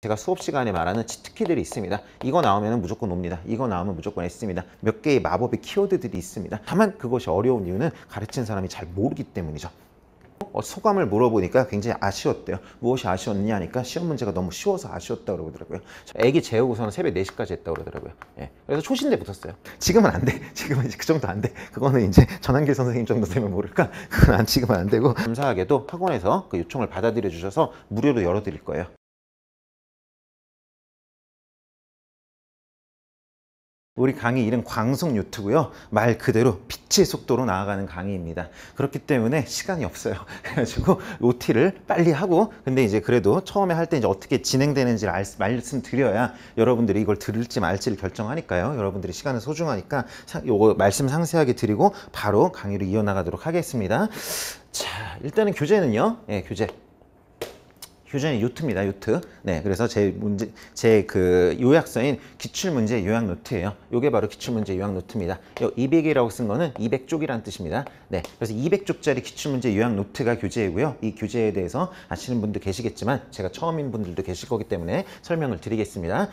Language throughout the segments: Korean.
제가 수업 시간에 말하는 치트키들이 있습니다. 이거 나오면 무조건 옵니다. 이거 나오면 무조건 S입니다. 몇 개의 마법의 키워드들이 있습니다. 다만 그것이 어려운 이유는 가르치는 사람이 잘 모르기 때문이죠. 소감을 물어보니까 굉장히 아쉬웠대요. 무엇이 아쉬웠냐 하니까 시험 문제가 너무 쉬워서 아쉬웠다고 그러더라고요. 애기 재우고서는 새벽 4시까지 했다고 그러더라고요. 예. 그래서 초신대 붙었어요. 지금은 안 돼. 지금은 이제 그 정도 안 돼. 그거는 이제 전한길 선생님 정도 되면 모를까? 그건 지금은 안 되고, 감사하게도 학원에서 그 요청을 받아들여 주셔서 무료로 열어드릴 거예요. 우리 강의 이름 광속 요트고요. 말 그대로 빛의 속도로 나아가는 강의입니다. 그렇기 때문에 시간이 없어요. 그래가지고 OT를 빨리 하고, 근데 이제 그래도 처음에 할 때 이제 어떻게 진행되는지를 말씀드려야 여러분들이 이걸 들을지 말지를 결정하니까요. 여러분들이 시간은 소중하니까 요거 말씀 상세하게 드리고 바로 강의로 이어나가도록 하겠습니다. 자, 일단은 교재는요. 예, 교재는 요트입니다. 요트. 네, 그래서 제 그 요약서인 기출문제 요약 노트예요. 요게 바로 기출문제 요약 노트입니다. 요 200이라고 쓴 거는 200쪽이라는 뜻입니다. 네, 그래서 200쪽짜리 기출문제 요약 노트가 교재이고요. 이 교재에 대해서 아시는 분도 계시겠지만 제가 처음인 분들도 계실 거기 때문에 설명을 드리겠습니다.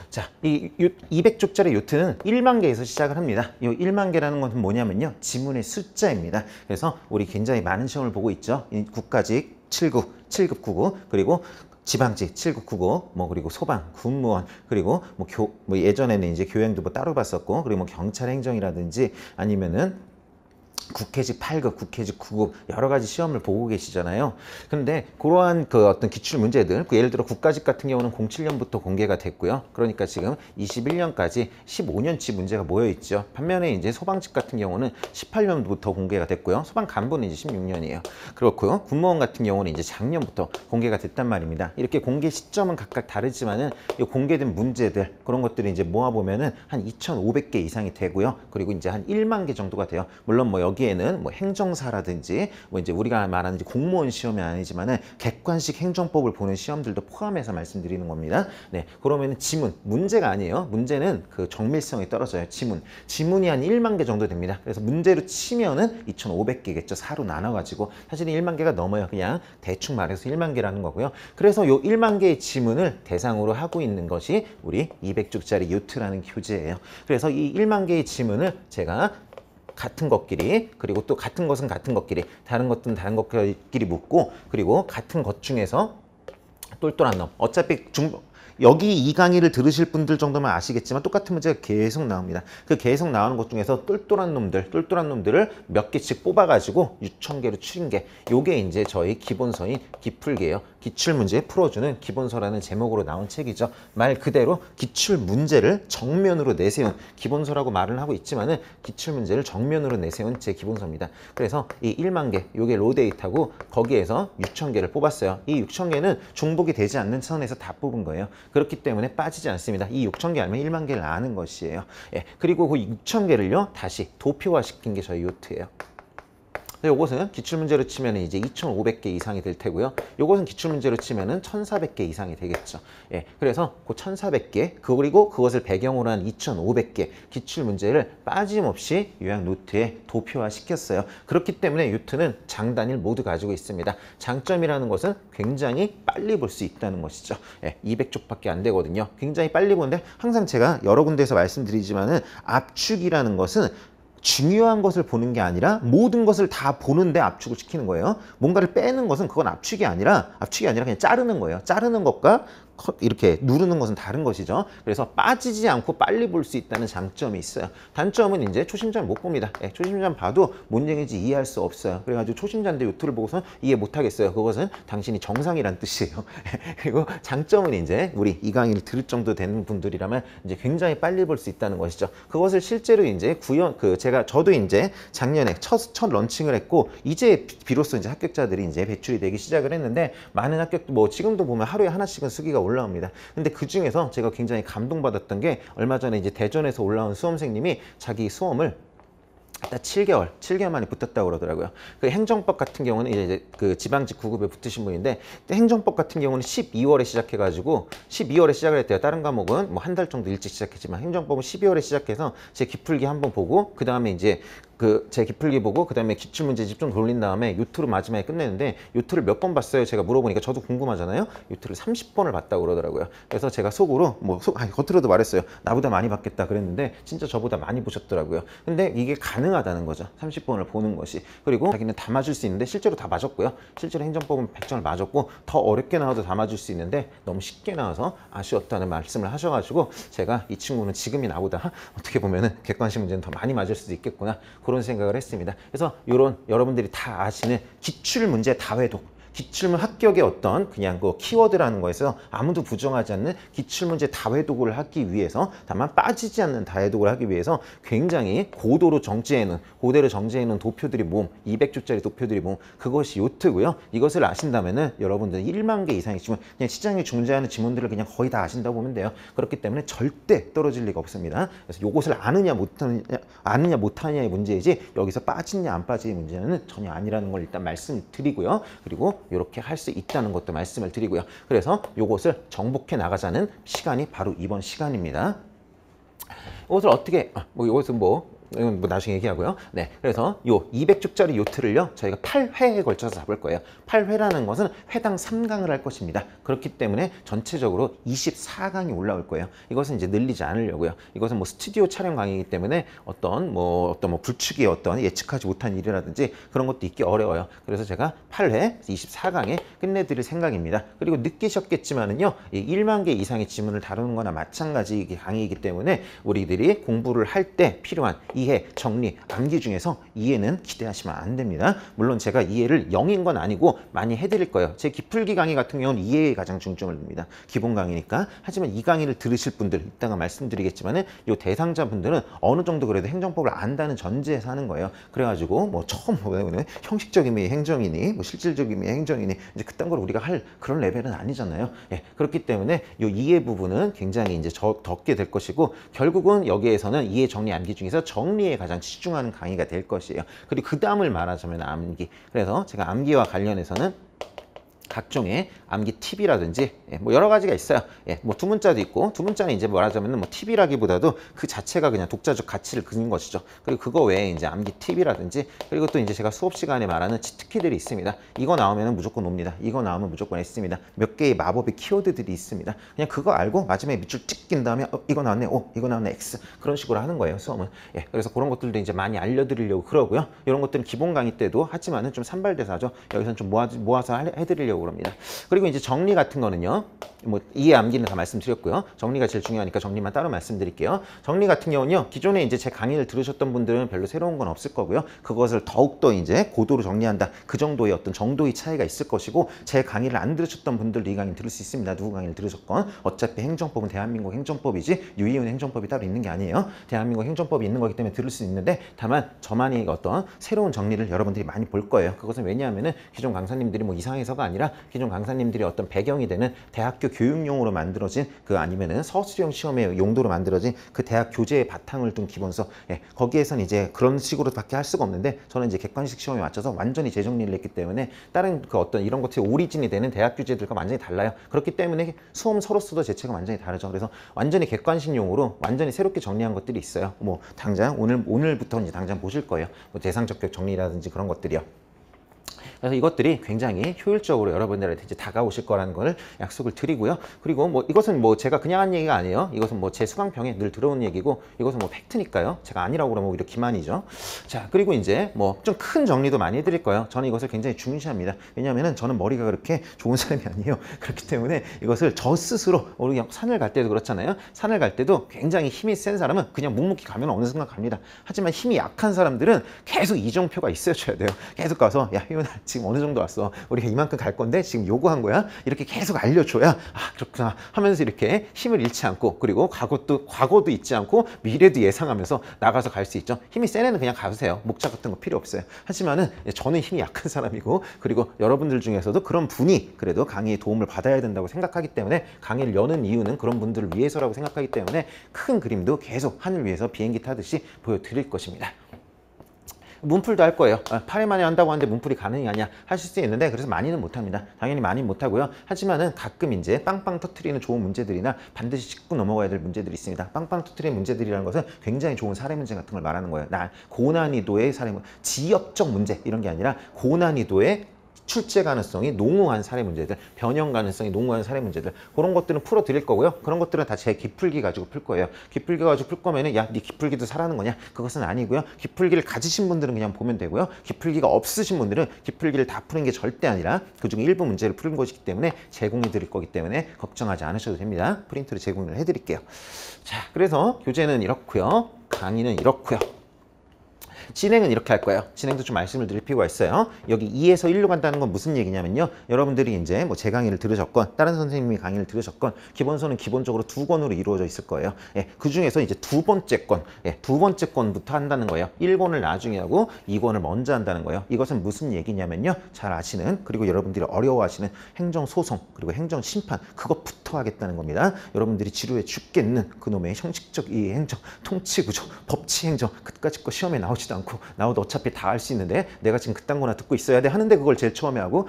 자, 이 200쪽짜리 요트는 1만 개에서 시작을 합니다. 이 1만 개라는 것은 뭐냐면요, 지문의 숫자입니다. 그래서 우리 굉장히 많은 시험을 보고 있죠. 국가직 7급 99, 그리고 지방직 7999, 뭐 그리고 소방, 군무원, 그리고 뭐 예전에는 이제 교양도 뭐 따로 봤었고, 그리고 뭐 경찰 행정이라든지 아니면은 국회직 8급, 국회직 9급 여러 가지 시험을 보고 계시잖아요. 근데 그러한 그 어떤 기출 문제들, 예를 들어 국가직 같은 경우는 07년부터 공개가 됐고요. 그러니까 지금 21년까지 15년치 문제가 모여 있죠. 반면에 이제 소방직 같은 경우는 18년부터 공개가 됐고요. 소방 간부는 이제 16년이에요. 그렇고요. 군무원 같은 경우는 이제 작년부터 공개가 됐단 말입니다. 이렇게 공개 시점은 각각 다르지만은 이 공개된 문제들, 그런 것들이 이제 모아 보면은 한 2,500개 이상이 되고요. 그리고 이제 한 1만 개 정도가 돼요. 물론 뭐 여기에는 뭐 행정사라든지 뭐 이제 우리가 말하는 공무원 시험이 아니지만은 객관식 행정법을 보는 시험들도 포함해서 말씀드리는 겁니다. 네, 그러면은 지문, 문제가 아니에요. 문제는 그 정밀성이 떨어져요. 지문이 한 1만 개 정도 됩니다. 그래서 문제로 치면은 2,500개겠죠. 4로 나눠가지고 사실은 1만 개가 넘어요. 그냥 대충 말해서 1만 개라는 거고요. 그래서 요 1만 개의 지문을 대상으로 하고 있는 것이 우리 200쪽짜리 요트라는 교재예요. 그래서 이 1만 개의 지문을 제가 같은 것끼리, 그리고 또 같은 것은 같은 것끼리, 다른 것들은 다른 것끼리 묻고, 그리고 같은 것 중에서 똘똘한 놈, 어차피 여기 이 강의를 들으실 분들 정도만 아시겠지만 똑같은 문제가 계속 나옵니다. 그 계속 나오는 것 중에서 똘똘한 놈들을 몇 개씩 뽑아가지고 유천계로 추린 게, 요게 이제 저희 기본서인 기풀계예요. 기출문제 풀어주는 기본서라는 제목으로 나온 책이죠. 말 그대로 기출문제를 정면으로 내세운, 기본서라고 말을 하고 있지만은 기출문제를 정면으로 내세운 제 기본서입니다. 그래서 이 1만 개, 요게 로데이트하고 거기에서 6,000개를 뽑았어요. 이 6,000개는 중복이 되지 않는 선에서 다 뽑은 거예요. 그렇기 때문에 빠지지 않습니다. 이 6,000개 알면 1만 개를 아는 것이에요. 예, 그리고 그 6,000개를요 다시 도표화시킨 게 저희 요트예요. 요것은 기출문제로 치면 이제 2,500개 이상이 될 테고요. 요것은 기출문제로 치면은 1,400개 이상이 되겠죠. 예, 그래서 그 1,400개, 그리고 그것을 배경으로 한 2,500개 기출문제를 빠짐없이 요약 노트에 도표화 시켰어요. 그렇기 때문에 요트는 장단일 모두 가지고 있습니다. 장점이라는 것은 굉장히 빨리 볼 수 있다는 것이죠. 예, 200쪽밖에 안 되거든요. 굉장히 빨리 보는데, 항상 제가 여러 군데에서 말씀드리지만은 압축이라는 것은 중요한 것을 보는 게 아니라 모든 것을 다 보는데 압축을 시키는 거예요. 뭔가를 빼는 것은 그건 압축이 아니라 그냥 자르는 거예요. 자르는 것과 이렇게 누르는 것은 다른 것이죠. 그래서 빠지지 않고 빨리 볼 수 있다는 장점이 있어요. 단점은 이제 초심자는 못 봅니다. 예, 초심자는 봐도 뭔 얘기인지 이해할 수 없어요. 그래가지고 초심자인데 요트를 보고선 이해 못 하겠어요. 그것은 당신이 정상이란 뜻이에요. 그리고 장점은 이제 우리 이 강의를 들을 정도 되는 분들이라면 이제 굉장히 빨리 볼 수 있다는 것이죠. 그것을 실제로 이제 저도 이제 작년에 첫 런칭을 했고, 이제 비로소 이제 합격자들이 이제 배출이 되기 시작을 했는데, 많은 뭐 지금도 보면 하루에 하나씩은 수기가 올라옵니다. 근데 그 중에서 제가 굉장히 감동받았던 게, 얼마 전에 이제 대전에서 올라온 수험생님이 자기 수험을 딱 7개월 만에 붙었다고 그러더라고요. 그 행정법 같은 경우는 이제 그 지방직 9급에 붙으신 분인데, 행정법 같은 경우는 12월에 시작해가지고 12월에 시작을 했대요. 다른 과목은 뭐 한 달 정도 일찍 시작했지만 행정법은 12월에 시작해서 제 기풀기 한번 보고, 그 다음에 이제 제 기풀기 보고 그다음에 기출문제집 좀 돌린 다음에 요트를 마지막에 끝내는데 요트를 몇 번 봤어요? 제가 물어보니까 저도 궁금하잖아요. 요트를 30번을 봤다고 그러더라고요. 그래서 제가 속으로 겉으로도 말했어요. 나보다 많이 봤겠다 그랬는데 진짜 저보다 많이 보셨더라고요. 근데 이게 가능하다는 거죠. 30번을 보는 것이. 그리고 자기는 다 맞을 수 있는데 실제로 다 맞았고요. 실제로 행정법은 100점을 맞았고 더 어렵게 나와도 다 맞을 수 있는데 너무 쉽게 나와서 아쉬웠다는 말씀을 하셔가지고 제가 이 친구는 지금이 나보다 어떻게 보면은 객관식 문제는 더 많이 맞을 수도 있겠구나 그런 생각을 했습니다. 그래서 이런 여러분들이 다 아시는 기출문제 다회독, 기출문 합격의 어떤 그냥 그 키워드라는 거에서 아무도 부정하지 않는 기출문제 다회독을 하기 위해서, 다만 빠지지 않는 다회독을 하기 위해서 굉장히 고도로 정제해놓은 도표들이 모음, 200조짜리 도표들이 모음, 그것이 요트고요. 이것을 아신다면은 여러분들은 1만 개 이상의 지문, 그냥 시장에 존재하는 지문들을 그냥 거의 다 아신다고 보면 돼요. 그렇기 때문에 절대 떨어질 리가 없습니다. 그래서 요것을 아느냐 못하느냐의 문제이지 여기서 빠지냐 안 빠지냐의 문제는 전혀 아니라는 걸 일단 말씀드리고요. 그리고 이렇게 할 수 있다는 것도 말씀을 드리고요. 그래서 이것을 정복해 나가자는 시간이 바로 이번 시간입니다. 이것을 어떻게 이것은 이건 나중에 얘기하고요. 네, 그래서 요 200쪽짜리 요트를요 저희가 8회에 걸쳐서 잡을 거예요. 8회라는 것은 회당 3강을 할 것입니다. 그렇기 때문에 전체적으로 24강이 올라올 거예요. 이것은 이제 늘리지 않으려고요. 이것은 스튜디오 촬영 강의이기 때문에 어떤 불축의 어떤 예측하지 못한 일이라든지 그런 것도 있기 어려워요. 그래서 제가 8회 24강에 끝내드릴 생각입니다. 그리고 느끼셨겠지만은요, 이 1만 개 이상의 지문을 다루는 거나 마찬가지 강의이기 때문에 우리들이 공부를 할 때 필요한 이해, 정리, 암기 중에서 이해는 기대하시면 안 됩니다. 물론 제가 이해를 0인 건 아니고 많이 해드릴 거예요. 제 기풀기 강의 같은 경우는 이해에 가장 중점을 둡니다. 기본 강의니까. 하지만 이 강의를 들으실 분들, 이따가 말씀드리겠지만은 이 대상자분들은 어느 정도 그래도 행정법을 안다는 전제에서 하는 거예요. 그래가지고 처음 형식적이면 행정이니 실질적이면 행정이니 이제 그딴 걸 우리가 할 그런 레벨은 아니잖아요. 예, 그렇기 때문에 이 이해 부분은 굉장히 이제 덮게 될 것이고, 결국은 여기에서는 이해, 정리, 암기 중에서 정리에 가장 집중하는 강의가 될 것이에요. 그리고 그 다음을 말하자면 암기. 그래서 제가 암기와 관련해서는 각종의 암기 팁이라든지 여러 가지가 있어요. 두 문자도 있고, 두 문자는 이제 말하자면 팁이라기보다도 그 자체가 그냥 독자적 가치를 그린 것이죠. 그리고 그거 외에 이제 암기 팁이라든지, 그리고 또 이제 제가 수업 시간에 말하는 치트키들이 있습니다. 이거 나오면 무조건 옵니다. 이거 나오면 무조건 S입니다. 몇 개의 마법의 키워드들이 있습니다. 그냥 그거 알고 마지막에 밑줄 찍 낀 다음에 이거 나왔네, 이거 나왔네, X, 그런 식으로 하는 거예요, 수업은. 그래서 그런 것들도 이제 많이 알려드리려고 그러고요. 이런 것들은 기본 강의 때도 하지만은 좀 산발돼서 하죠. 여기서는 좀 모아서 해드리려고 그럽니다. 그리고 이제 정리 같은 거는요, 이해 암기는 다 말씀드렸고요. 정리가 제일 중요하니까 정리만 따로 말씀드릴게요. 정리 같은 경우는요, 기존에 이제 제 강의를 들으셨던 분들은 별로 새로운 건 없을 거고요. 그것을 더욱더 이제 고도로 정리한다, 그 정도의 어떤 정도의 차이가 있을 것이고, 제 강의를 안 들으셨던 분들도 이 강의를 들을 수 있습니다. 누구 강의를 들으셨건. 어차피 행정법은 대한민국 행정법이지 유희운 행정법이 따로 있는 게 아니에요. 대한민국 행정법이 있는 거기 때문에 들을 수 있는데, 다만 저만의 어떤 새로운 정리를 여러분들이 많이 볼 거예요. 그것은 왜냐하면은 기존 강사님들이 이상해서가 아니라 기존 강사님들이 어떤 배경이 되는 대학교 교육용으로 만들어진 아니면은 서술형 시험의 용도로 만들어진 그 대학 교재의 바탕을 둔 기본서, 거기에선 이제 그런 식으로밖에 할 수가 없는데, 저는 이제 객관식 시험에 맞춰서 완전히 재정리를 했기 때문에 다른 어떤 이런 것들이 오리진이 되는 대학 교재들과 완전히 달라요. 그렇기 때문에 수험 서로서도 제체가 완전히 다르죠. 그래서 완전히 객관식용으로 완전히 새롭게 정리한 것들이 있어요. 당장 오늘부터 이제 당장 보실 거예요. 대상 적격 정리라든지 그런 것들이요. 그래서 이것들이 굉장히 효율적으로 여러분들한테 이제 다가오실 거라는 걸 약속을 드리고요. 그리고 이것은 제가 그냥 한 얘기가 아니에요. 이것은 제 수강평에 늘 들어온 얘기고, 이것은 팩트니까요. 제가 아니라고 그러면 오히려 기만이죠. 자, 그리고 이제 좀 큰 정리도 많이 해드릴 거예요. 저는 이것을 굉장히 중시합니다. 왜냐하면 저는 머리가 그렇게 좋은 사람이 아니에요. 그렇기 때문에 이것을 저 스스로, 우리 산을 갈 때도 그렇잖아요. 산을 갈 때도 굉장히 힘이 센 사람은 그냥 묵묵히 가면 어느 순간 갑니다. 하지만 힘이 약한 사람들은 계속 이정표가 있어줘야 돼요. 계속 가서, 야, 희훈아, 지금 어느 정도 왔어. 우리가 이만큼 갈 건데 지금 요구한 거야. 이렇게 계속 알려줘야 그렇구나 하면서 이렇게 힘을 잃지 않고, 그리고 과거도 잊지 않고 미래도 예상하면서 나가서 갈 수 있죠. 힘이 센 애는 그냥 가세요. 목자 같은 거 필요 없어요. 하지만은 저는 힘이 약한 사람이고, 그리고 여러분들 중에서도 그런 분이 그래도 강의에 도움을 받아야 된다고 생각하기 때문에 강의를 여는 이유는 그런 분들을 위해서라고 생각하기 때문에 큰 그림도 계속 하늘 위에서 비행기 타듯이 보여드릴 것입니다. 문풀도 할 거예요. 8회 만에 한다고 하는데 문풀이 가능하냐 하실 수 있는데, 그래서 많이는 못합니다. 당연히 많이 못하고요. 하지만은 가끔 이제 빵빵 터트리는 좋은 문제들이나 반드시 짚고 넘어가야 될 문제들이 있습니다. 빵빵 터트리는 문제들이라는 것은 굉장히 좋은 사례 문제 같은 걸 말하는 거예요. 고난이도의 사례 문제, 지역적 문제 이런 게 아니라 고난이도의 출제 가능성이 농후한 사례 문제들, 변형 가능성이 농후한 사례 문제들, 그런 것들은 풀어 드릴 거고요. 그런 것들은 다 제 기풀기 가지고 풀 거예요. 기풀기 가지고 풀 거면은 야, 네 기풀기도 사라는 거냐? 그것은 아니고요. 기풀기를 가지신 분들은 그냥 보면 되고요. 기풀기가 없으신 분들은 기풀기를 다 푸는 게 절대 아니라 그중에 일부 문제를 푸는 것이기 때문에 제공해 드릴 거기 때문에 걱정하지 않으셔도 됩니다. 프린트로 제공을 해 드릴게요. 자, 그래서 교재는 이렇고요. 강의는 이렇고요. 진행은 이렇게 할 거예요. 진행도 좀 말씀을 드릴 필요가 있어요. 여기 2에서 1로 간다는 건 무슨 얘기냐면요. 여러분들이 이제 뭐 제 강의를 들으셨건 다른 선생님이 강의를 들으셨건 기본서는 기본적으로 2권으로 이루어져 있을 거예요. 예, 그 중에서 이제 두 번째 권, 두 번째 권부터 한다는 거예요. 1권을 나중에 하고 2권을 먼저 한다는 거예요. 이것은 무슨 얘기냐면요. 잘 아시는, 그리고 여러분들이 어려워하시는 행정소송 그리고 행정심판, 그것부터 하겠다는 겁니다. 여러분들이 지루해 죽겠는 그놈의 형식적 이 행정, 통치구조, 법치행정, 그까짓 거 시험에 나오지도 않고, 나오도 어차피 다 할 수 있는데 내가 지금 그딴 거나 듣고 있어야 돼 하는데, 그걸 제일 처음에 하고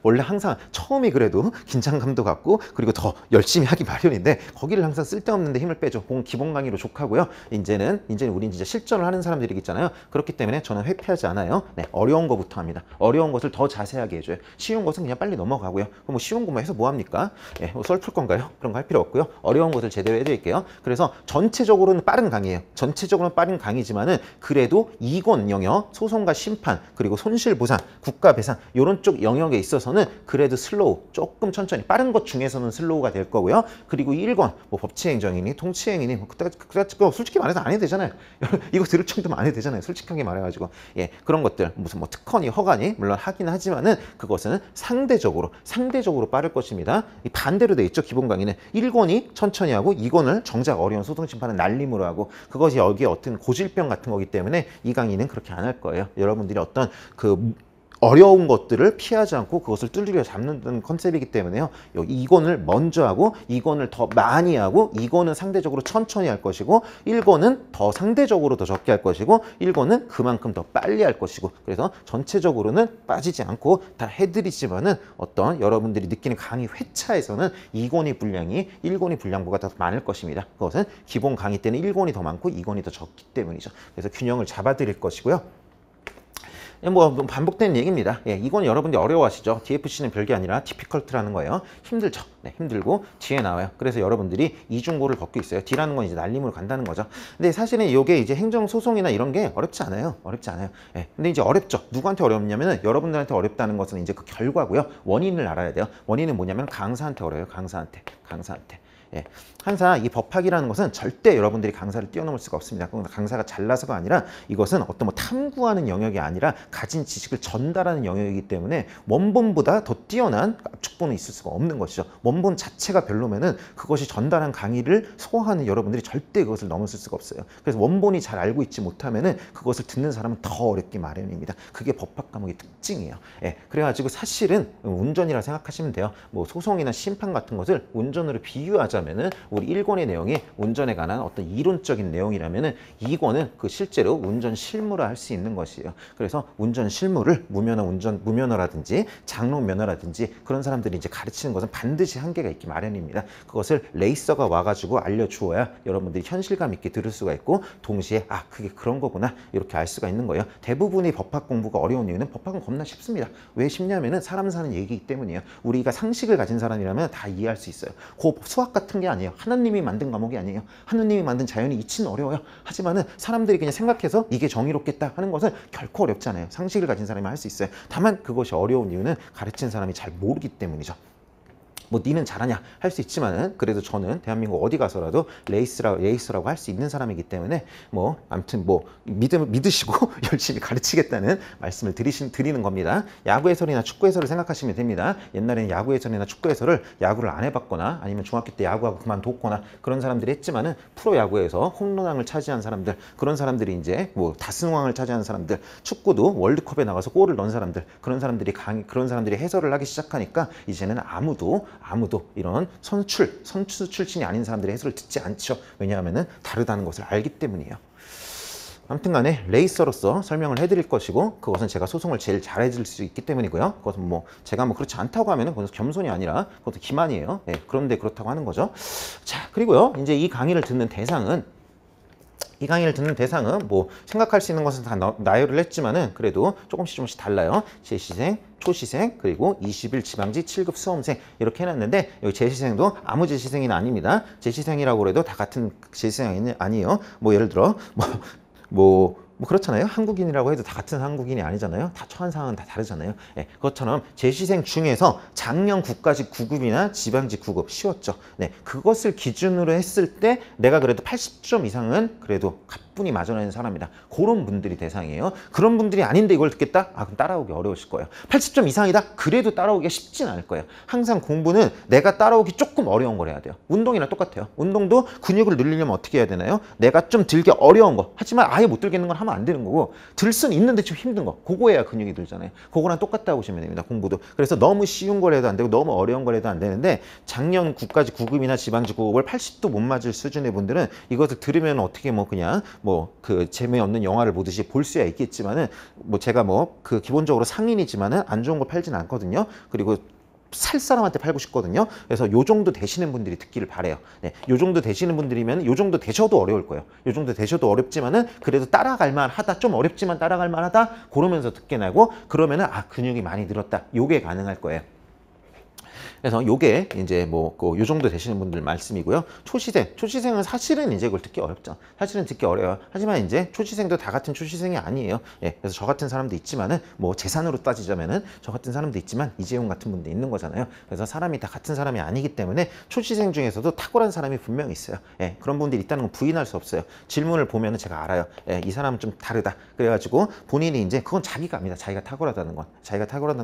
원래 항상 처음이 그래도 긴장감도 갖고 그리고 더 열심히 하기 마련인데 거기를 항상 쓸데없는데 힘을 빼죠. 기본 강의로 족하고요. 이제는 우린 진짜 실전을 하는 사람들이 있잖아요. 그렇기 때문에 저는 회피하지 않아요. 네, 어려운 거부터 합니다. 어려운 것을 더 자세하게 해줘요. 쉬운 것은 그냥 빨리 넘어가고요. 그럼 뭐 쉬운 것만 해서 뭐 합니까? 예, 뭐 썰 풀 건가요? 그런 거 할 필요 없고요. 어려운 것을 제대로 해드릴게요. 그래서 전체적으로는 빠른 강의예요. 전체적으로는 빠른 강의지만은 그래도 2권 영역, 소송과 심판, 그리고 손실보상, 국가배상 이런 쪽 영역에 있어서는 그래도 슬로우, 조금 천천히, 빠른 것 중에서는 슬로우가 될 거고요. 그리고 1권, 뭐 법치행정이니 통치행이니 뭐 그거 솔직히 말해서 안 해도 되잖아요. 이거 들을 정도면 안 해도 되잖아요. 솔직하게 말해가지고. 예, 그런 것들 무슨 뭐 특허니 허가니 물론 하긴 하지만은 그것은 상대적으로 빠를 것입니다. 반대로 돼 있죠. 기본 강의는 1권이 천천히 하고 2권을 정작 어려운 소송심판은 날림으로 하고, 그것이 여기에 어떤 고질병 같은 거기 때문에 이 강의는 그렇게 안 할 거예요. 여러분들이 어떤 그 어려운 것들을 피하지 않고 그것을 뚫리려 잡는 컨셉이기 때문에요. 여기 2권을 먼저 하고 2권을 더 많이 하고 2권은 상대적으로 천천히 할 것이고 1권은 더 상대적으로 더 적게 할 것이고 1권은 그만큼 더 빨리 할 것이고, 그래서 전체적으로는 빠지지 않고 다 해드리지만은 어떤 여러분들이 느끼는 강의 회차에서는 2권의 분량이 1권의 분량보다 더 많을 것입니다. 그것은 기본 강의 때는 1권이 더 많고 2권이 더 적기 때문이죠. 그래서 균형을 잡아드릴 것이고요. 뭐 반복되는 얘기입니다. 예, 이건 여러분들이 어려워하시죠. DFC는 별게 아니라 디피컬트라는 거예요. 힘들죠. 네, 힘들고 뒤에 나와요. 그래서 여러분들이 이중고를 겪고 있어요. D라는 건 이제 날림으로 간다는 거죠. 근데 사실은 이게 이제 행정소송이나 이런 게 어렵지 않아요. 예, 근데 이제 어렵죠. 누구한테 어렵냐면은 여러분들한테 어렵다는 것은 이제 그 결과고요. 원인을 알아야 돼요. 원인은 뭐냐면 강사한테 어려워요. 강사한테. 예, 항상 이 법학이라는 것은 절대 여러분들이 강사를 뛰어넘을 수가 없습니다. 강사가 잘나서가 아니라 이것은 어떤 뭐 탐구하는 영역이 아니라 가진 지식을 전달하는 영역이기 때문에 원본보다 더 뛰어난 압축본은 있을 수가 없는 것이죠. 원본 자체가 별로면은 그것이 전달한 강의를 소화하는 여러분들이 절대 그것을 넘어설 수가 없어요. 그래서 원본이 잘 알고 있지 못하면은 그것을 듣는 사람은 더 어렵기 마련입니다. 그게 법학 과목의 특징이에요. 예, 그래가지고 사실은 운전이라 생각하시면 돼요. 뭐 소송이나 심판 같은 것을 운전으로 비유하자면은 우리 1권의 내용이 운전에 관한 어떤 이론적인 내용이라면은 2권은 그 실제로 운전 실무를 할 수 있는 것이에요. 그래서 운전 실무를 무면허라든지 장롱 면허라든지 그런 사람들이 이제 가르치는 것은 반드시 한계가 있기 마련입니다. 그것을 레이서가 와가지고 알려주어야 여러분들이 현실감 있게 들을 수가 있고 동시에 아 그게 그런 거구나 이렇게 알 수가 있는 거예요. 대부분의 법학 공부가 어려운 이유는 법학은 겁나 쉽습니다. 왜 쉽냐면은 사람 사는 얘기이기 때문이에요. 우리가 상식을 가진 사람이라면 다 이해할 수 있어요. 그 수학 같은 게 아니에요. 하나님이 만든 과목이 아니에요. 하나님이 만든 자연이 이치는 어려워요. 하지만은 사람들이 그냥 생각해서 이게 정의롭겠다 하는 것은 결코 어렵지 않아요. 상식을 가진 사람이 할 수 있어요. 다만 그것이 어려운 이유는 가르치는 사람이 잘 모르기 때문이죠. 뭐 니는 잘하냐 할 수 있지만은 그래도 저는 대한민국 어디 가서라도 레이서라고 할 수 있는 사람이기 때문에 뭐 아무튼 뭐 믿으시고 열심히 가르치겠다는 말씀을 드리는 겁니다. 야구 해설이나 축구 해설을 생각하시면 됩니다. 옛날에는 야구 해설이나 축구 해설을 야구를 안 해봤거나 아니면 중학교 때 야구하고 그만뒀거나 그런 사람들이 했지만은 프로야구에서 홈런왕을 차지한 사람들, 그런 사람들이 이제 뭐 다승왕을 차지한 사람들, 축구도 월드컵에 나가서 골을 넣은 사람들, 그런 사람들이 해설을 하기 시작하니까 이제는 아무도 이런 선수 출신이 아닌 사람들의 해설을 듣지 않죠. 왜냐하면은 다르다는 것을 알기 때문이에요. 아무튼 간에 레이서로서 설명을 해드릴 것이고, 그것은 제가 소송을 제일 잘해줄 수 있기 때문이고요. 그것은 뭐 제가 뭐 그렇지 않다고 하면은 그것은 겸손이 아니라 그것도 기만이에요. 예, 그런데 그렇다고 하는 거죠. 자, 그리고요, 이제 이 강의를 듣는 대상은 뭐 생각할 수 있는 것은 다 나열을 했지만은 그래도 조금씩 달라요. 재시생, 초시생, 그리고 20일 지방지 7급 수험생 이렇게 해놨는데, 여기 재시생도 아무 재시생이 아닙니다. 재시생이라고 해도 다 같은 재시생이 아니에요. 뭐 예를 들어 뭐 그렇잖아요. 한국인이라고 해도 다 같은 한국인이 아니잖아요. 다 처한 상황은 다 다르잖아요. 예, 그것처럼 재시생 중에서 작년 국가직 9급이나 지방직 9급 쉬웠죠. 네, 그것을 기준으로 했을 때 내가 그래도 80점 이상은 그래도 가뿐히 맞아내는 사람이다. 그런 분들이 대상이에요. 그런 분들이 아닌데 이걸 듣겠다? 아, 그럼 따라오기 어려우실 거예요. 80점 이상이다? 그래도 따라오기가 쉽진 않을 거예요. 항상 공부는 내가 따라오기 조금 어려운 걸 해야 돼요. 운동이랑 똑같아요. 운동도 근육을 늘리려면 어떻게 해야 되나요? 내가 좀 들기 어려운 거, 하지만 아예 못 들겠는 걸 하면 안 되는 거고, 들 수는 있는데 좀 힘든 거, 그거 해야 근육이 들잖아요. 그거랑 똑같다고 보시면 됩니다. 공부도. 그래서 너무 쉬운 걸 해도 안 되고 너무 어려운 걸 해도 안 되는데, 작년 국가지 9급이나 지방지 9급을 80도 못 맞을 수준의 분들은 이것을 들으면 어떻게 뭐 그냥 뭐 그 재미없는 영화를 보듯이 볼 수야 있겠지만은, 뭐 제가 뭐 그 기본적으로 상인이지만은 안 좋은 거 팔진 않거든요. 그리고 살 사람한테 팔고 싶거든요. 그래서 요 정도 되시는 분들이 듣기를 바래요. 네, 요 정도 되시는 분들이면 요 정도 되셔도 어려울 거예요. 요 정도 되셔도 어렵지만은 그래도 따라갈 만하다. 좀 어렵지만 따라갈 만하다. 그러면서 듣게 나고, 그러면은 아, 근육이 많이 늘었다. 요게 가능할 거예요. 그래서 요게 이제 뭐 요 정도 되시는 분들 말씀이고요. 초시생은 사실은 이제 그걸 듣기 어렵죠. 사실은 듣기 어려워요. 하지만 이제 초시생도 다 같은 초시생이 아니에요. 예, 그래서 저 같은 사람도 있지만은, 뭐 재산으로 따지자면은 저 같은 사람도 있지만 이재용 같은 분도 있는 거잖아요. 그래서 사람이 다 같은 사람이 아니기 때문에 초시생 중에서도 탁월한 사람이 분명히 있어요. 예, 그런 분들이 있다는 건 부인할 수 없어요. 질문을 보면은 제가 알아요. 예, 이 사람은 좀 다르다. 그래가지고 본인이 이제 그건 자기가 압니다. 자기가 탁월하다는 건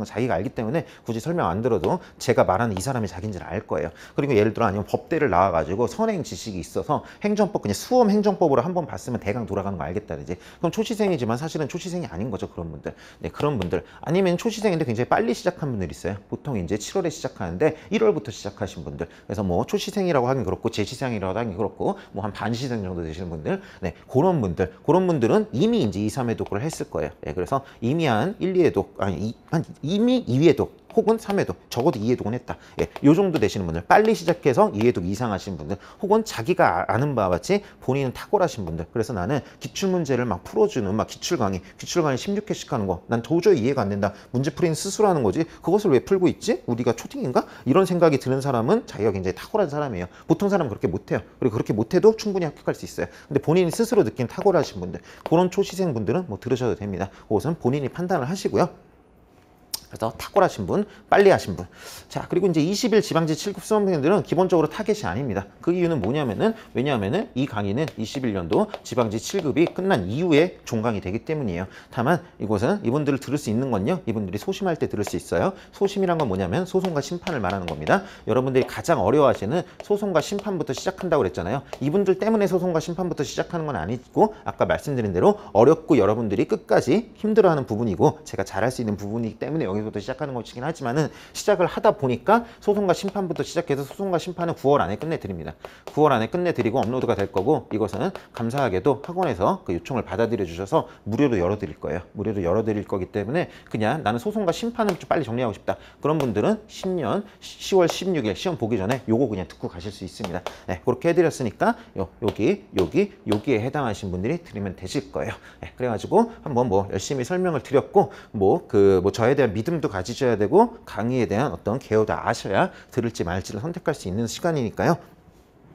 자기가 알기 때문에 굳이 설명 안 들어도 제가 말하는 이 사람이 자기인지를 알 거예요. 그리고 예를 들어 아니면 법대를 나와가지고 선행 지식이 있어서 행정법, 그냥 수험 행정법으로 한번 봤으면 대강 돌아가는 거 알겠다든지, 그럼 초시생이지만 사실은 초시생이 아닌 거죠. 그런 분들. 네, 그런 분들. 아니면 초시생인데 굉장히 빨리 시작한 분들 있어요. 보통 이제 7월에 시작하는데 1월부터 시작하신 분들. 그래서 뭐 초시생이라고 하긴 그렇고 재시생이라고 하긴 그렇고 뭐 한 반시생 정도 되시는 분들. 네, 그런 분들은 이미 이제 2, 3회독을 했을 거예요. 네, 그래서 이미 한 1, 2회독, 이미 2회독 혹은 3회독, 적어도 2회독은 했다. 예, 요 정도 되시는 분들, 빨리 시작해서 2회독 이상 하신 분들, 혹은 자기가 아는 바와 같이 본인은 탁월하신 분들. 그래서 나는 기출문제를 막 풀어주는 막 기출 강의 16회씩 하는 거, 난 도저히 이해가 안 된다. 문제풀이는 스스로 하는 거지, 그것을 왜 풀고 있지? 우리가 초딩인가? 이런 생각이 드는 사람은 자기가 굉장히 탁월한 사람이에요. 보통 사람은 그렇게 못해요. 그리고 그렇게 못해도 충분히 합격할 수 있어요. 근데 본인이 스스로 느끼는 탁월하신 분들, 그런 초시생 분들은 뭐 들으셔도 됩니다. 그것은 본인이 판단을 하시고요. 그래서 탁월하신 분, 빨리 하신 분. 자, 그리고 이제 20일 지방지 7급 수험생들은 기본적으로 타겟이 아닙니다. 그 이유는 뭐냐면은, 왜냐하면은 이 강의는 21년도 지방지 7급이 끝난 이후에 종강이 되기 때문이에요. 다만 이곳은 이분들을 들을 수 있는 건요, 이분들이 소심할 때 들을 수 있어요. 소심이란 건 뭐냐면 소송과 심판을 말하는 겁니다. 여러분들이 가장 어려워하시는 소송과 심판부터 시작한다고 그랬잖아요. 이분들 때문에 소송과 심판부터 시작하는 건 아니고, 아까 말씀드린 대로 어렵고 여러분들이 끝까지 힘들어하는 부분이고 제가 잘할 수 있는 부분이기 때문에 여기서부터 시작하는 것이긴 하지만은, 시작을 하다 보니까 소송과 심판부터 시작해서 소송과 심판은 9월 안에 끝내드립니다. 9월 안에 끝내드리고 업로드가 될 거고, 이것은 감사하게도 학원에서 그 요청을 받아들여 주셔서 무료로 열어드릴 거예요. 무료로 열어드릴 거기 때문에 그냥 나는 소송과 심판을 좀 빨리 정리하고 싶다, 그런 분들은 10년 10월 16일 시험 보기 전에 요거 그냥 듣고 가실 수 있습니다. 네, 그렇게 해드렸으니까 여기에 해당하신 분들이 들으면 되실 거예요. 네, 그래가지고 한번 뭐 열심히 설명을 드렸고, 뭐 저에 대한 믿음도 가지셔야 되고, 강의에 대한 어떤 개요도 아셔야 들을지 말지를 선택할 수 있는 시간이니까요.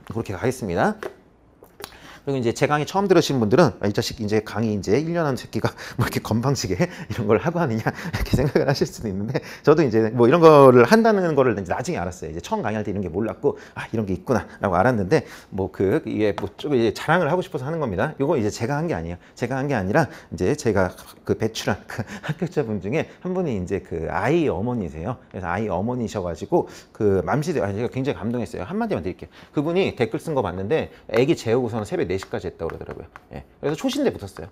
그렇게 가겠습니다. 그리고 이제 제 강의 처음 들으신 분들은 이 자식 이제 강의 이제 1년 한 새끼가 뭐 이렇게 건방지게 이런 걸 하고 하느냐 이렇게 생각을 하실 수도 있는데, 저도 이제 뭐 이런 거를 한다는 거를 이제 나중에 알았어요. 이제 처음 강의할 때 이런 게 몰랐고, 아, 이런 게 있구나라고 알았는데, 뭐 이게 뭐 조금 이제 자랑을 하고 싶어서 하는 겁니다. 이거 이제 제가 한 게 아니에요. 제가 한 게 아니라 이제 제가 그 배출한 그 합격자분 중에 한 분이 이제 그 아이 어머니세요. 그래서 아이 어머니셔가지고 그 제가 굉장히 감동했어요. 한마디만 드릴게요. 그분이 댓글 쓴 거 봤는데 애기 재우고서는 새벽 4시까지 했다고 그러더라고요. 예. 그래서 초신대 붙었어요.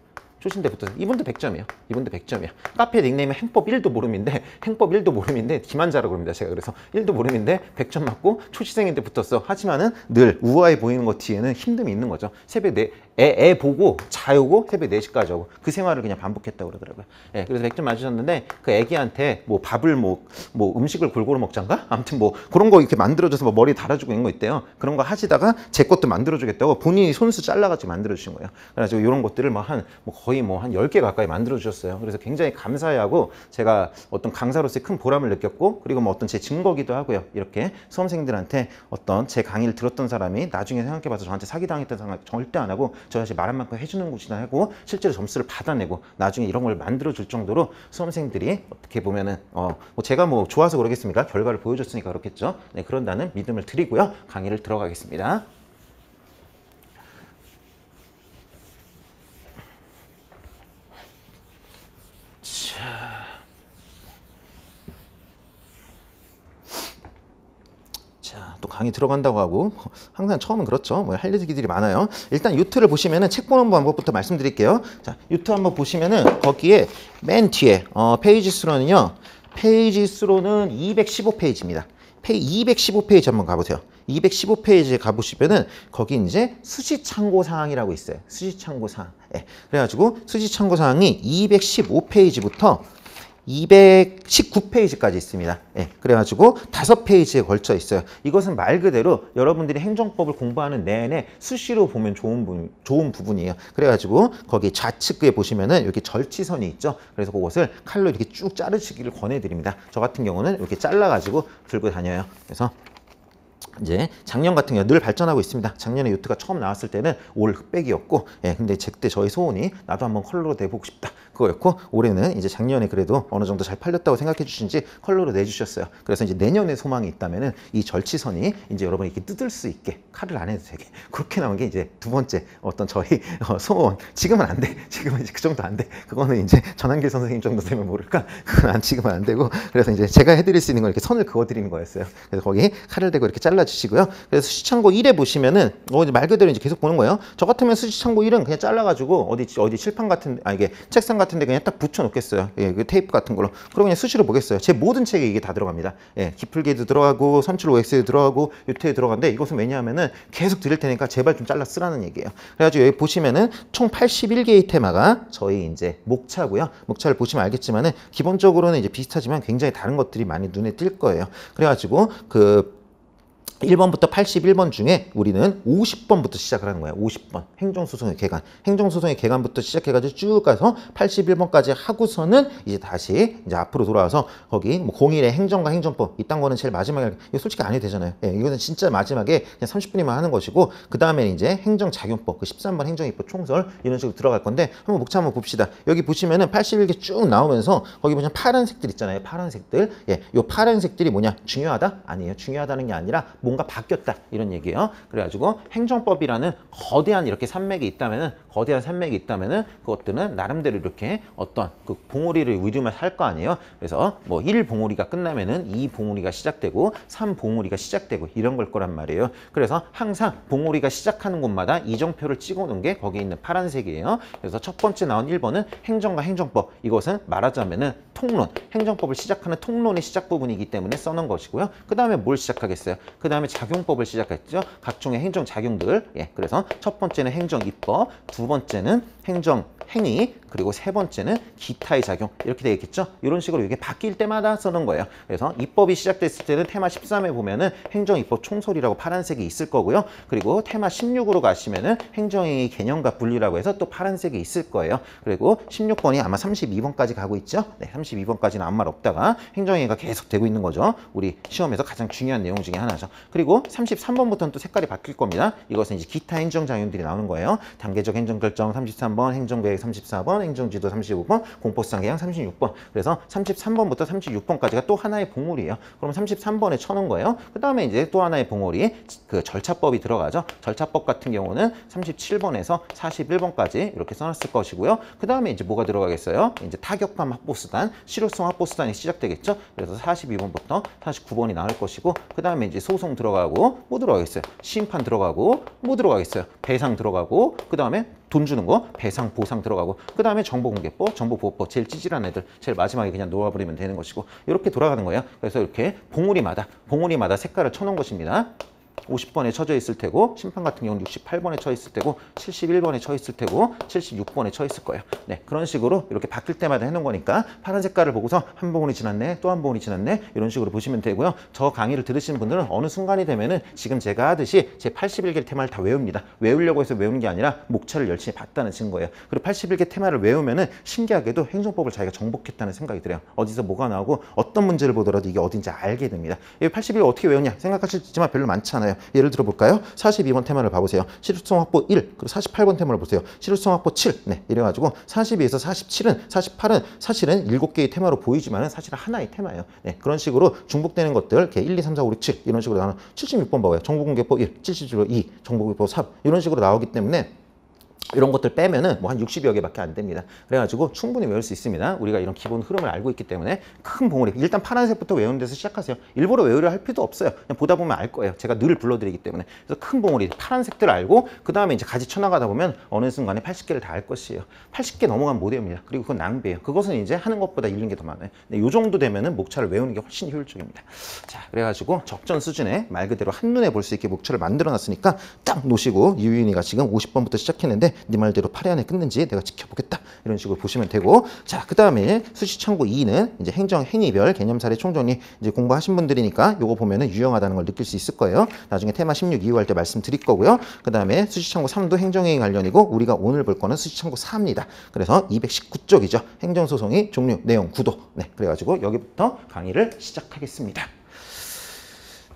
이분도 100점이에요. 이분도 100점이야. 카페 닉네임은 행법 1도 모름인데 기만자라고 그럽니다. 제가 그래서 1도 모름인데 100점 맞고 초시생인데 붙었어. 하지만은 늘 우아해 보이는 것 뒤에는 힘듦이 있는 거죠. 새벽 애 보고 자요고 새벽 4시까지 하고 그 생활을 그냥 반복했다고 그러더라고요. 예, 그래서 100점 맞으셨는데 그 애기한테 뭐 밥을 뭐 음식을 골고루 먹자인가? 아무튼 뭐 그런 거 이렇게 만들어줘서 뭐 머리 달아주고 이런 거 있대요. 그런 거 하시다가 제 것도 만들어주겠다고 본인이 손수 잘라가지고 만들어주신 거예요. 그래가지고 이런 것들을 거의 한 10개 가까이 만들어주셨어요. 그래서 굉장히 감사해하고 제가 어떤 강사로서의 큰 보람을 느꼈고 그리고 뭐 어떤 제 증거기도 하고요. 이렇게 수험생들한테 어떤 제 강의를 들었던 사람이 나중에 생각해봐서 저한테 사기당했던 생각 절대 안 하고 저 사실 말한 만큼 해주는 곳이나 하고 실제로 점수를 받아내고 나중에 이런 걸 만들어줄 정도로 수험생들이 어떻게 보면은 뭐 제가 뭐 좋아서 그러겠습니까? 결과를 보여줬으니까 그렇겠죠. 네, 그런다는 믿음을 드리고요. 강의를 들어가겠습니다. 자, 또 강의 들어간다고 하고 항상 처음은 그렇죠. 뭐 할 얘기들이 많아요. 일단 유튜를 보시면은 책 보는 방법부터 말씀드릴게요. 자, 유튜 한번 보시면은 거기에 맨 뒤에 페이지 수로는요. 페이지 수로는 215페이지입니다. 215페이지 한번 가보세요. 215페이지에 가보시면은 거기 이제 수시 참고 사항이라고 있어요. 수시 참고 사항. 예. 그래가지고 수시 참고 사항이 215페이지부터 219페이지까지 있습니다. 예, 그래가지고 5페이지에 걸쳐 있어요. 이것은 말 그대로 여러분들이 행정법을 공부하는 내내 수시로 보면 좋은 부분이에요. 그래가지고 거기 좌측에 보시면은 이렇게 절치선이 있죠. 그래서 그것을 칼로 이렇게 쭉 자르시기를 권해드립니다. 저 같은 경우는 이렇게 잘라가지고 들고 다녀요. 그래서 이제 작년 같은 경우 늘 발전하고 있습니다. 작년에 요트가 처음 나왔을 때는 올 흑백이었고, 예, 근데 그때 저희 소원이 나도 한번 컬러로 내보고 싶다 그거였고, 올해는 이제 작년에 그래도 어느 정도 잘 팔렸다고 생각해 주신지 컬러로 내주셨어요. 그래서 이제 내년에 소망이 있다면은 이 절치선이 이제 여러분이 이렇게 뜯을 수 있게 칼을 안 해도 되게 그렇게 나온 게 이제 두 번째 어떤 저희 소원. 지금은 안 돼. 지금은 이제 그 정도 안 돼. 그거는 이제 전한길 선생님 정도 되면 모를까. 그건 지금은 안 되고, 그래서 이제 제가 해드릴 수 있는 걸 이렇게 선을 그어드리는 거였어요. 그래서 거기 칼을 대고 이렇게 잘라주시고요. 그래서 수시창고 1에 보시면은 말 그대로 이제 계속 보는 거예요. 저 같으면 수시창고 1은 그냥 잘라가지고 어디 칠판 같은 이게 책상 같은데 그냥 딱 붙여 놓겠어요. 예, 그 테이프 같은 걸로. 그리고 그냥 수시로 보겠어요. 제 모든 책에 이게 다 들어갑니다. 예, 기풀기에도 들어가고 선출 OX에도 들어가고 유튜에 들어가는데 이것은 왜냐하면은 계속 드릴 테니까 제발 좀 잘라 쓰라는 얘기예요. 그래가지고 여기 보시면은 총 81개의 테마가 저희 이제 목차고요. 목차를 보시면 알겠지만은 기본적으로는 이제 비슷하지만 굉장히 다른 것들이 많이 눈에 띌 거예요. 그래가지고 1번부터 81번 중에 우리는 50번부터 시작을 하는 거예요. 50번. 행정소송의 개간. 행정소송의 개간부터 시작해가지고 쭉 가서 81번까지 하고서는 이제 다시 이제 앞으로 돌아와서 거기 뭐 01의 행정과 행정법 이딴 거는 제일 마지막에 이거 솔직히 안 해도 되잖아요. 예, 이거는 진짜 마지막에 그냥 30분이면 하는 것이고 그 다음에 이제 행정작용법 그 13번 행정입법 총설 이런 식으로 들어갈 건데 한번 목차 한번 봅시다. 여기 보시면은 81개 쭉 나오면서 거기 보시면 파란색들 있잖아요. 파란색들. 예, 요 파란색들이 뭐냐? 중요하다? 아니에요. 중요하다는 게 아니라 뭔가 바뀌었다 이런 얘기예요. 그래가지고 행정법이라는 거대한 이렇게 거대한 산맥이 있다면은 그것들은 나름대로 이렇게 어떤 그 봉우리를 위주만 할 거 아니에요. 그래서 뭐 1 봉우리가 끝나면은 2 봉우리가 시작되고 3 봉우리가 시작되고 이런 걸 거란 말이에요. 그래서 항상 봉우리가 시작하는 곳마다 이정표를 찍어 놓은 게 거기 있는 파란색이에요. 그래서 첫 번째 나온 1번은 행정과 행정법. 이것은 말하자면은 통론, 행정법을 시작하는 통론의 시작 부분이기 때문에 써놓은 것이고요. 그 다음에 뭘 시작하겠어요? 그 다음에 작용법을 시작했죠. 각종의 행정 작용들. 예, 그래서 첫 번째는 행정입법, 두 번째는 행정행위, 그리고 세 번째는 기타의 작용. 이렇게 되겠죠. 이런 식으로 이게 바뀔 때마다 써놓은 거예요. 그래서 입법이 시작됐을 때는 테마 13에 보면은 행정입법 총설이라고 파란색이 있을 거고요. 그리고 테마 16으로 가시면은 행정행위 개념과 분리라고 해서 또 파란색이 있을 거예요. 그리고 16번이 아마 32번까지 가고 있죠. 네, 32번까지는 아무 말 없다가 행정행위가 계속 되고 있는 거죠. 우리 시험에서 가장 중요한 내용 중에 하나죠. 그리고 33번부터는 또 색깔이 바뀔 겁니다. 이것은 이제 기타 행정작용들이 나오는 거예요. 단계적 행정결정 33번, 행정계획 34번, 행정지도 35번, 공포수상계약 36번. 그래서 33번부터 36번까지가 또 하나의 봉우리예요. 그럼 33번에 쳐놓은 거예요. 그 다음에 이제 또 하나의 봉우리, 그 절차법이 들어가죠. 절차법 같은 경우는 37번에서 41번까지 이렇게 써놨을 것이고요. 그 다음에 이제 뭐가 들어가겠어요? 이제 타격감 확보수단, 실효성 확보수단이 시작되겠죠. 그래서 42번부터 49번이 나올 것이고, 그 다음에 이제 소송 들어가고, 뭐 들어가겠어요? 심판 들어가고, 뭐 들어가겠어요? 배상 들어가고, 그 다음에 돈 주는 거, 배상, 보상 들어가고, 그 다음에 정보공개법, 정보보호법, 제일 찌질한 애들, 제일 마지막에 그냥 놓아버리면 되는 것이고, 이렇게 돌아가는 거예요. 그래서 이렇게 봉우리마다 색깔을 쳐놓은 것입니다. 50번에 쳐져 있을 테고, 심판 같은 경우는 68번에 쳐 있을 테고, 71번에 쳐 있을 테고, 76번에 쳐 있을 거예요. 네, 그런 식으로 이렇게 바뀔 때마다 해놓은 거니까 파란 색깔을 보고서 한 봉오리 지났네, 또 한 봉오리 지났네, 이런 식으로 보시면 되고요. 저 강의를 들으시는 분들은 어느 순간이 되면은 지금 제가 하듯이 제 81개 테마를 다 외웁니다. 외우려고 해서 외우는 게 아니라 목차를 열심히 봤다는 증거예요. 그리고 81개 테마를 외우면은 신기하게도 행정법을 자기가 정복했다는 생각이 들어요. 어디서 뭐가 나오고 어떤 문제를 보더라도 이게 어딘지 알게 됩니다. 81 어떻게 외우냐 생각하시지만 별로 많지 않아요. 예를 들어 볼까요? 42번 테마를 봐보세요. 실효성 확보 1, 그리고 48번 테마를 보세요. 실효성 확보 7. 네, 이래가지고 42에서 47은, 48은 사실은 7개의 테마로 보이지만은 사실은 하나의 테마예요. 네, 그런 식으로 중복되는 것들, 이렇게 1, 2, 3, 4, 5, 6, 7 이런 식으로 나오는 76번 봐봐요. 정보공개법 1, 77로 2, 정보공개법 3 이런 식으로 나오기 때문에 이런 것들 빼면은 뭐 한 60여 개밖에 안 됩니다. 그래가지고 충분히 외울 수 있습니다. 우리가 이런 기본 흐름을 알고 있기 때문에 큰 봉우리. 일단 파란색부터 외우는 데서 시작하세요. 일부러 외우려 할 필요도 없어요. 그냥 보다 보면 알 거예요. 제가 늘 불러드리기 때문에. 그래서 큰 봉우리, 파란색들 알고 그 다음에 이제 가지 쳐나가다 보면 어느 순간에 80개를 다 할 것이에요. 80개 넘어가면 못 외웁니다. 그리고 그건 낭비예요. 그것은 이제 하는 것보다 잃는 게 더 많아요. 이 정도 되면은 목차를 외우는 게 훨씬 효율적입니다. 자, 그래가지고 적전 수준에 말 그대로 한눈에 볼 수 있게 목차를 만들어 놨으니까 딱 놓으시고 유인이가 지금 50번부터 시작했는데 네 말대로 8회 안에 끝는지 내가 지켜보겠다. 이런 식으로 보시면 되고, 자, 그 다음에 수시참고 2는 이제 행정 행위별 개념사례 총정리 이제 공부하신 분들이니까 요거 보면은 유용하다는 걸 느낄 수 있을 거예요. 나중에 테마 16 이후할 때 말씀드릴 거고요. 그 다음에 수시참고 3도 행정행위 관련이고, 우리가 오늘 볼 거는 수시참고 4입니다. 그래서 219쪽이죠. 행정소송의 종류, 내용, 구도. 네, 그래가지고 여기부터 강의를 시작하겠습니다.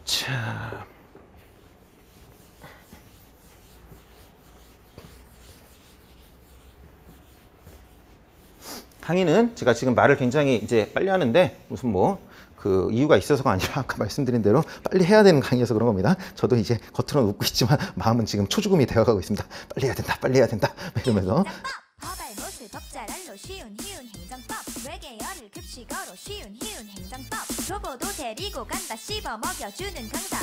자. 강의는 제가 지금 말을 굉장히 이제 빨리 하는데 무슨 뭐 그 이유가 있어서가 아니라 아까 말씀드린 대로 빨리 해야 되는 강의여서 그런 겁니다. 저도 이제 겉으로는 웃고 있지만 마음은 지금 초죽음이 되어가고 있습니다. 빨리 해야 된다, 빨리 해야 된다 이러면서. 허발못을 법잘알로 쉬운 희운 행정법 외계어를 급식어로 쉬운 희운 행정법 교보도 데리고 간다 씹어 먹여주는 강사